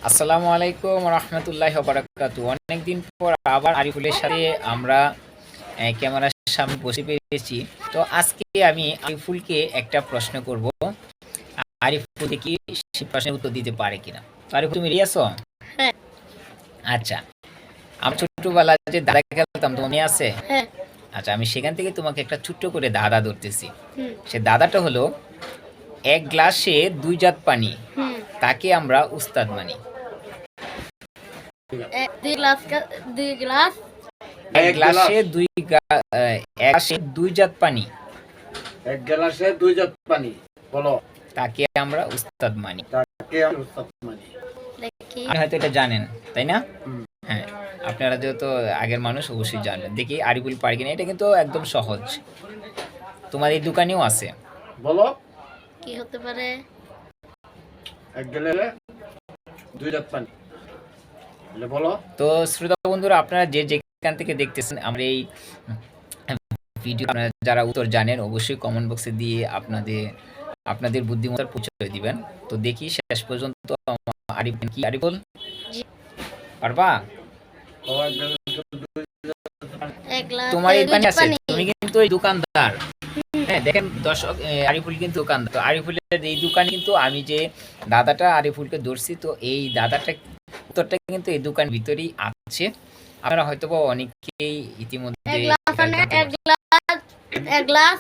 আসসালামু আলাইকুম রহমতুল্লাহ বারাকাতু। অনেকদিন পর আবার আরিফুলের সাথে আমরা ক্যামেরার সামনে বসে পেরেছি। তো আজকে আমি আরিফুলকে একটা প্রশ্ন করব, আরিফুল দেখি সেই প্রশ্নের উত্তর দিতে পারে কিনা। তো আরিফুল, তুমি রেডি আছো? হ্যাঁ। আচ্ছা, আমি ছোট্টবেলা যে দাদা খেলতাম, তোমার মনে আছে? হ্যাঁ। আচ্ছা, আমি সেখান থেকে তোমাকে একটা ছোট্ট করে দাদা ধরতেছি। হুম। সে দাদাটা হলো এক গ্লাসে দুই জাত পানি, হুম। তাকে আমরা উস্তাদ মানি। দুই গ্লাস এক গ্লাসে দুই জাত পানি, এক গ্লাসে দুই জাত পানি, বলো। তাকে আমরা উস্তাদ মানি। তাকে আমরা উস্তাদ মানি। দেখি। আপনি হয়তো এটা জানেন, তাই না? হুম। হ্যাঁ, আপনারা যেহেতু আগের মানুষ অবশ্যই জানলেন। দেখি আরিফুল পারে কিনা। এটা কিন্তু একদম সহজ, তোমার এই দোকানেও আছে। বলো। কি হতে পারে? এক গ্লাসে দুই জাত পানি, বলো। তো শ্রোতা বন্ধুরা, আপনারা যে যেখান থেকে দেখতেছেন আমার এই ভিডিও, আপনারা যারা উত্তর জানেন অবশ্যই কমেন্ট বক্সে দিয়ে আপনাদের বুদ্ধিমত্তার পরিচয় দিবেন। তো দেখি শেষ পর্যন্ত আরিফুল কি, আরিফুল জি। পারবা? এক গ্লাস তোমার এই দুই পানি জাত আছে, পানি। তুমি কিন্তু এই দোকানদার। হ্যাঁ, দেখেন দর্শক, আরিফুল কিন্তু দোকানদার। তো আরিফুলের এই দোকানে কিন্তু আমি যে দাদাটা আরিফুলকে ধরছি, তো এই দাদাটা উত্তরটা কিন্তু এই দোকান ভিতরেই আছে। আপনারা হয়তো বা অনেকেই ইতিমধ্যে এক গ্লাস মানে এক গ্লাস এক গ্লাস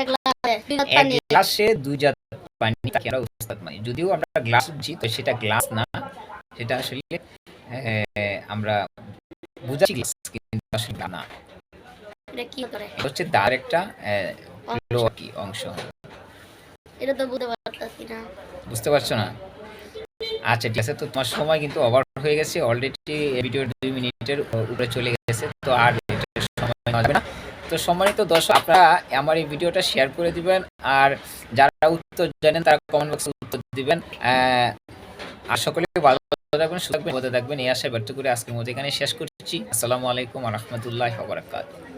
এক গ্লাসে দুই জাত এক পানি। গ্লাসে দুই জাত পানি, তাকে আমরা উস্তাদ মানি। যদিও আমরা গ্লাস বুঝি, তো সেটা গ্লাস না, সেটা আসলে আমরা বুঝাচ্ছি গ্লাস, কিন্তু আসলে না। এটা কি করে? এটা হচ্ছে তার একটা অংশ। এটা তো বুঝতে পারতাছি না। বুঝতে পারছো না? আচ্ছা, ঠিক আছে। তো তোমার সময় কিন্তু ওভার হয়ে গেছে অলরেডি, ভিডিও 2 মিনিটের উপরে চলে গেছে। তো আর এটা সময় নেওয়া যাবে না। তো সম্মানিত দর্শক, আপনারা আমার এই ভিডিওটা শেয়ার করে দিবেন, আর যারা উত্তর জানেন তারা কমেন্ট বক্সে উত্তর দিবেন। আর সকলে ভালো থাকবেন, সুস্থ থাকবেন, ভালো থাকবেন, এই আশায় ব্যর্থ করে আজকের মতো এখানে শেষ করছি। আসসালামু আলাইকুম ওয়া রাহমাতুল্লাহি ওয়া বারাকাতুহু।